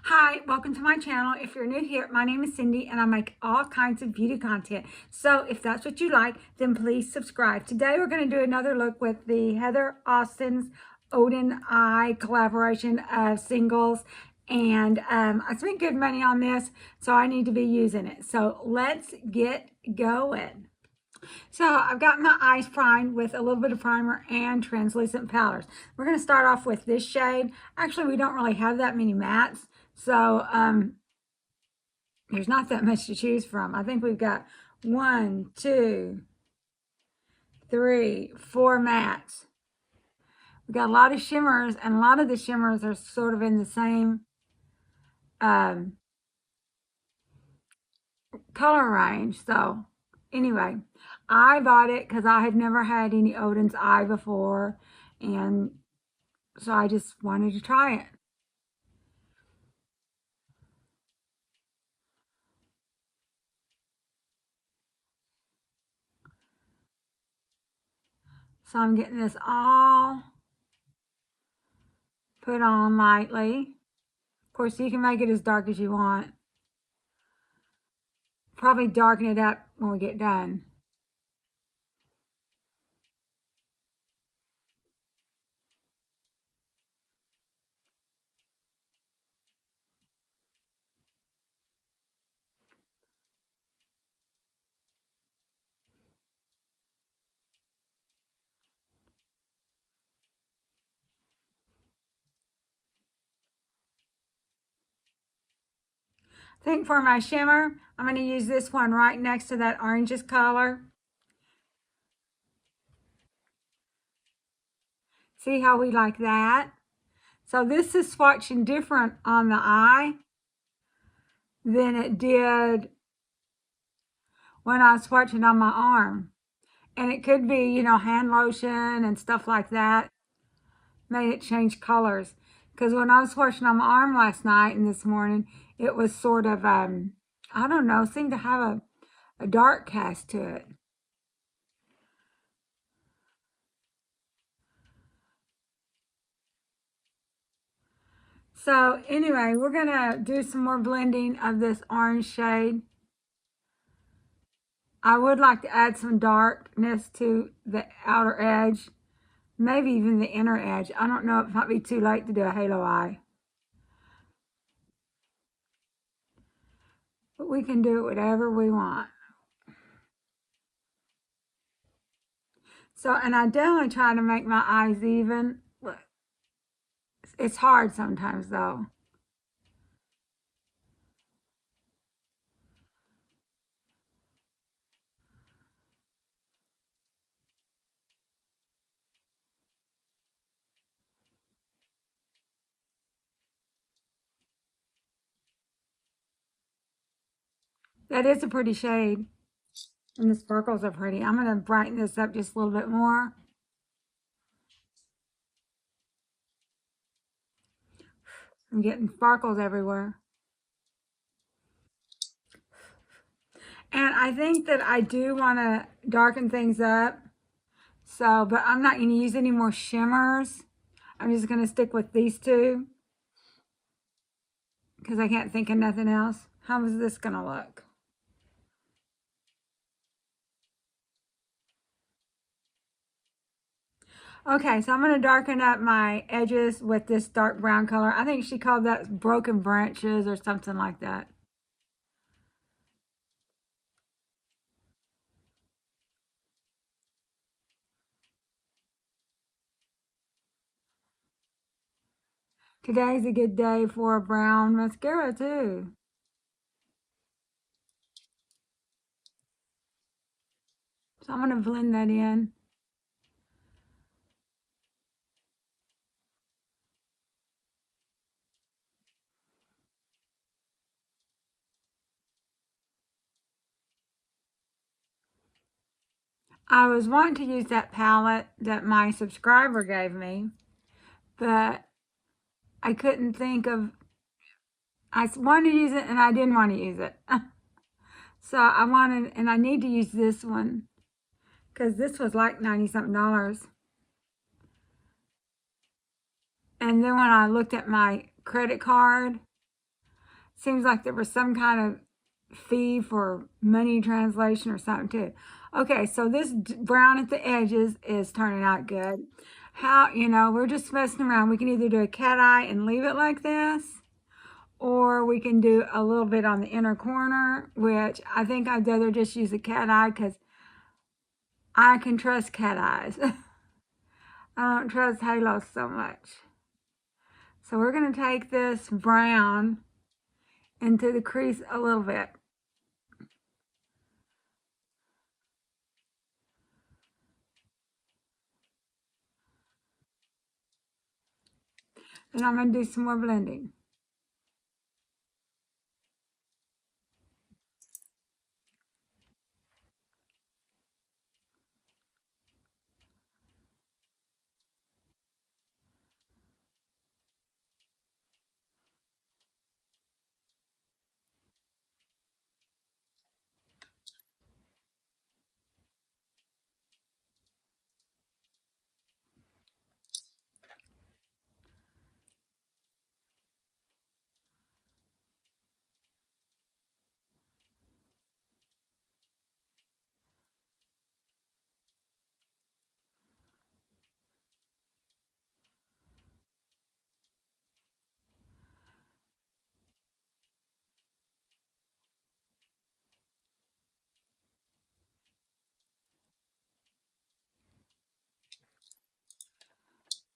Hi, welcome to my channel. If you're new here, my name is Cindy and I make all kinds of beauty content. So if that's what you like, then please subscribe. Today we're going to do another look with the Heather Austin's Oden Eye collaboration of singles. And I spent good money on this, so I need to be using it. So let's get going. So I've got my eyes primed with a little bit of primer and translucent powders. We're going to start off with this shade. Actually, we don't really have that many mattes, so there's not that much to choose from. I think we've got 1, 2, 3, 4 mattes. We've got a lot of shimmers, and a lot of the shimmers are sort of in the same color range. So anyway, I bought it because I had never had any Oden's Eye before, and so I just wanted to try it. So I'm getting this all put on lightly. Of course, you can make it as dark as you want. Probably darken it up when we get done. I think for my shimmer, I'm going to use this one right next to that oranges color. See how we like that? So this is swatching different on the eye than it did when I was swatching on my arm. And it could be, you know, hand lotion and stuff like that made it change colors. Because when I was swatching on my arm last night and this morning, it was sort of, I don't know, seemed to have a dark cast to it. So anyway, we're going to do some more blending of this orange shade. I would like to add some darkness to the outer edge, maybe even the inner edge. I don't know, it might be too late to do a halo eye. But we can do whatever we want. So, and I definitely try to make my eyes even. It's hard sometimes though. That is a pretty shade. And the sparkles are pretty. I'm going to brighten this up just a little bit more. I'm getting sparkles everywhere. And I think that I do want to darken things up. So, but I'm not going to use any more shimmers. I'm just going to stick with these two because I can't think of nothing else. How is this going to look? Okay, so I'm going to darken up my edges with this dark brown color. I think she called that broken branches or something like that. Today's a good day for a brown mascara too. So I'm going to blend that in. I was wanting to use that palette that my subscriber gave me, but I couldn't think of, I wanted to use it and I didn't want to use it. So I wanted, and I need to use this one because this was like 90 something dollars. And then when I looked at my credit card, Seems like there was some kind of fee for money translation or something too. Okay, so this brown at the edges is turning out good. How, we're just messing around. We can either do a cat eye and leave it like this, or we can do a little bit on the inner corner, which I think I'd rather just use a cat eye because I can trust cat eyes. I don't trust halos so much. So we're going to take this brown into the crease a little bit. And I'm going to do some more blending.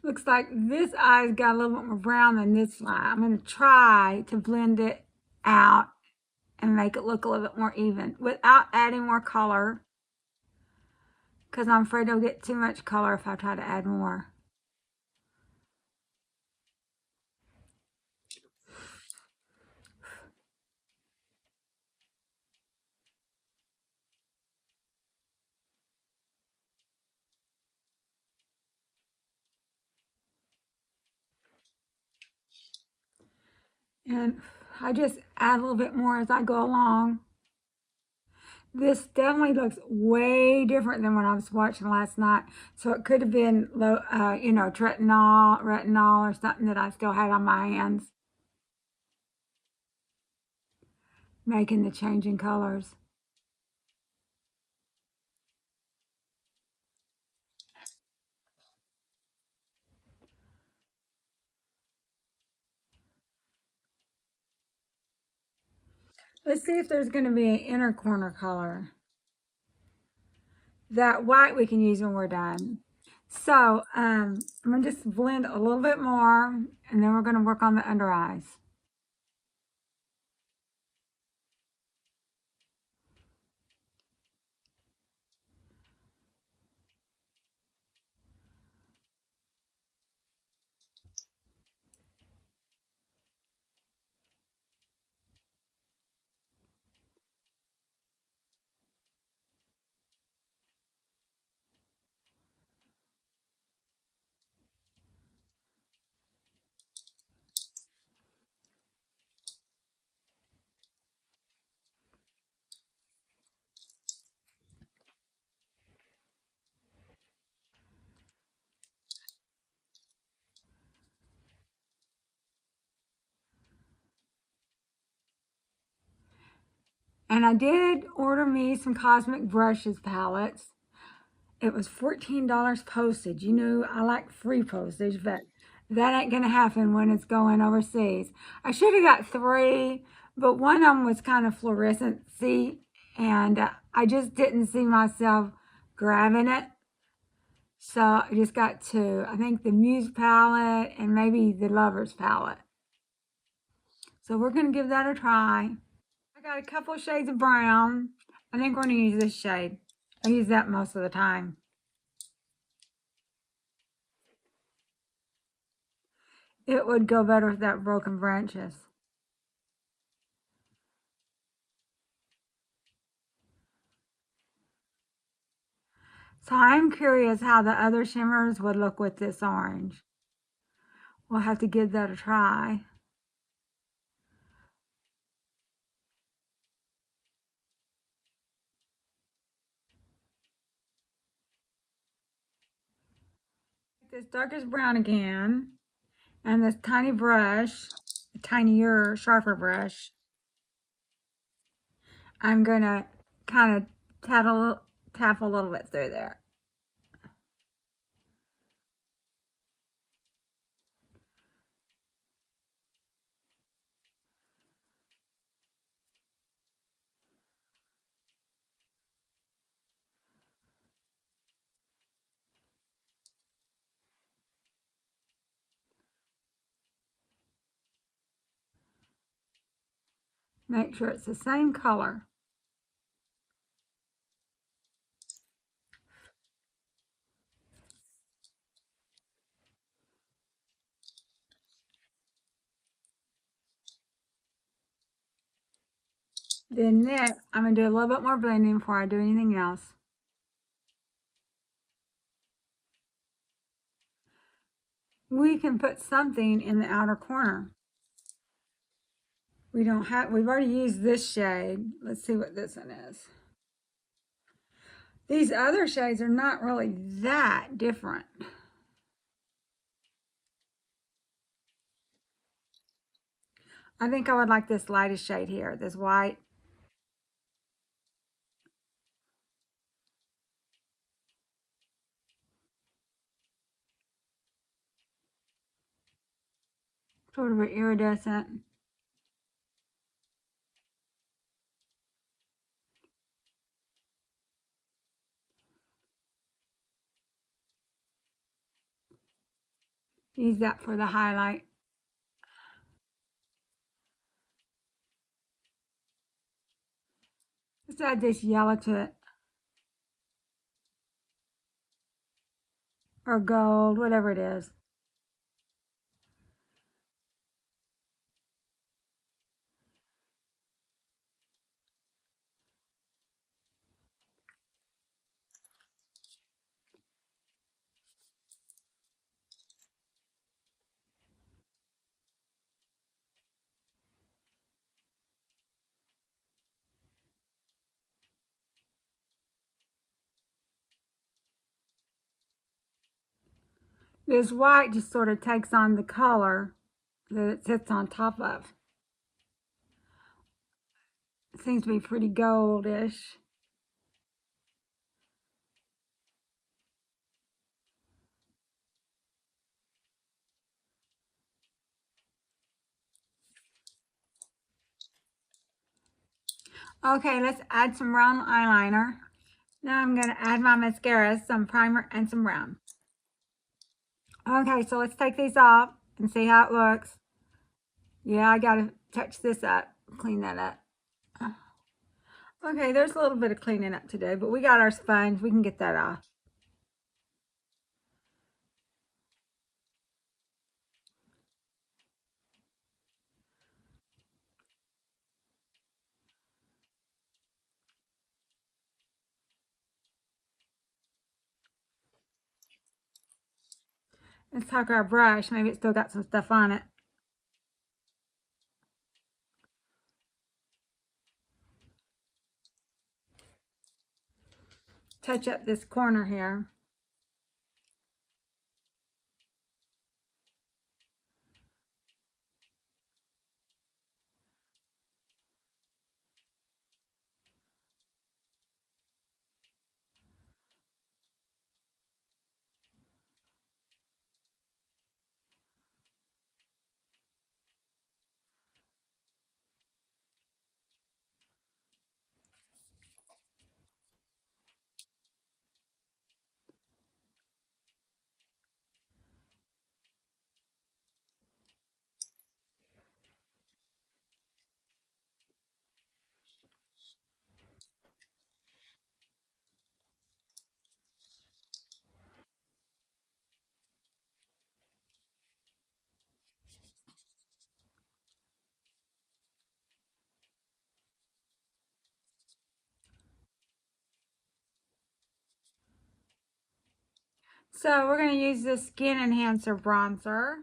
Looks like this eye's got a little bit more brown than this eye. I'm going to try to blend it out and make it look a little bit more even without adding more color, because I'm afraid I'll get too much color if I try to add more. And I just add a little bit more as I go along. This definitely looks way different than what I was watching last night. So it could have been, retinol or something that I still had on my hands, making the change in colors. Let's see if there's going to be an inner corner color. That white we can use when we're done. So I'm going to just blend a little bit more, and then we're going to work on the under eyes. And I did order me some Cosmic Brushes palettes. It was $14 postage. You know, I like free postage, but that ain't going to happen when it's going overseas. I should have got 3, but one of them was kind of fluorescent-y, and I just didn't see myself grabbing it. So I just got 2. I think the Muse palette and maybe the Lovers palette. So we're going to give that a try. I got a couple of shades of brown. I think we're going to use this shade. I use that most of the time. It would go better with that broken branches. So I'm curious how the other shimmers would look with this orange. We'll have to give that a try. This darkest brown again, and this tiny brush, a tinier, sharper brush. I'm going to kind of tap a little bit through there. Make sure it's the same color. Then next, I'm going to do a little bit more blending before I do anything else. We can put something in the outer corner. We've already used this shade. Let's see what this one is. These other shades are not really that different. I think I would like this lightest shade here, this white. Sort of an iridescent. Use that for the highlight. Let's add this yellow to it. Or gold, whatever it is. This white just sort of takes on the color that it sits on top of. It seems to be pretty goldish. Okay, let's add some brown eyeliner. Now I'm going to add my mascara, some primer, and some brown. Okay, so let's take these off and see how it looks. Yeah, I got to touch this up, clean that up. Okay, there's a little bit of cleaning up to do, but we got our sponge. We can get that off. Let's take our brush. Maybe it's still got some stuff on it. Touch up this corner here. So we're going to use this Skin Enhancer bronzer.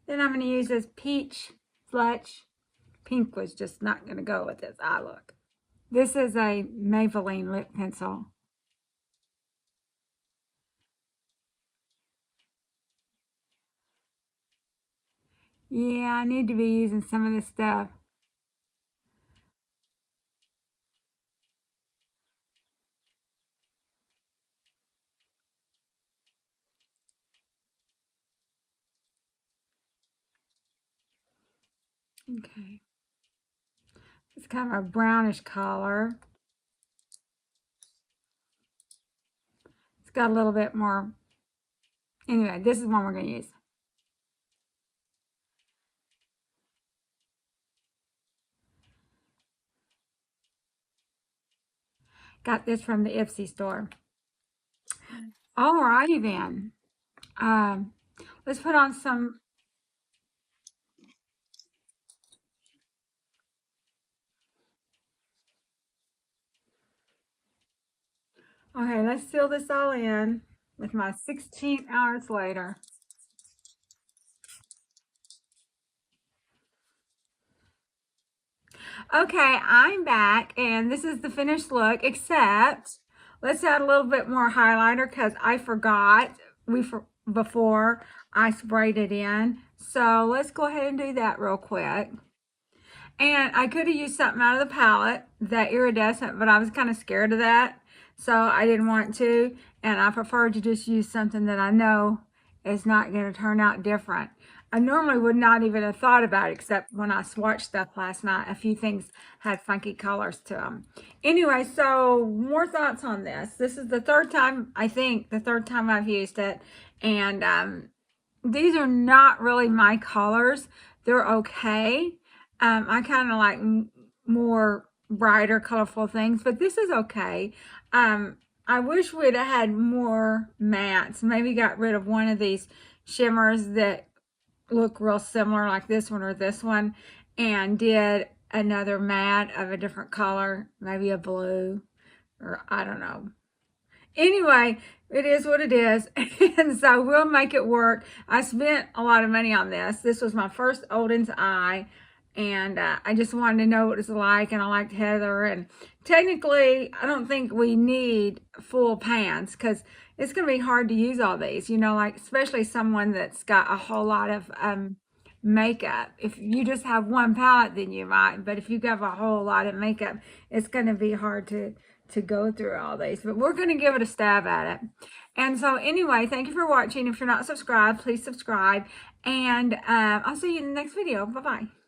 Then I'm going to use this Peach Fletch. Pink was just not going to go with this eye look. This is a Maybelline lip pencil. Yeah, I need to be using some of this stuff. Okay. It's kind of a brownish color. It's got a little bit more. Anyway, this is one we're going to use. Got this from the Ipsy store. Alrighty then. Let's put on some. Okay, let's seal this all in with my 16 hours later. Okay, I'm back, and this is the finished look, except let's add a little bit more highlighter because I forgot before I sprayed it in. So let's go ahead and do that real quick. And I could have used something out of the palette, that iridescent, but I was kind of scared of that. So I didn't want to, and I prefer to just use something that I know is not going to turn out different. I normally would not even have thought about it, except when I swatched stuff last night, a few things had funky colors to them. Anyway, so more thoughts on this. This is the third time, I think, the third time I've used it. And these are not really my colors. They're okay. I kind of like more brighter, colorful things, but this is okay. I wish we'd have had more mattes. Maybe got rid of one of these shimmers that look real similar, like this one or this one, and did another matte of a different color, maybe a blue, or I don't know. Anyway, it is what it is, and so we'll make it work. I spent a lot of money on this. This was my first Oden's eye, and I just wanted to know what it was like, and I liked Heather. And technically, I don't think we need full pans because it's going to be hard to use all these, you know, like especially someone that's got a whole lot of makeup. If you just have one palette, then you might, but if you have a whole lot of makeup, it's going to be hard to go through all these, but we're going to give it a stab at it. And so anyway, thank you for watching. If you're not subscribed, please subscribe, and I'll see you in the next video. Bye-bye.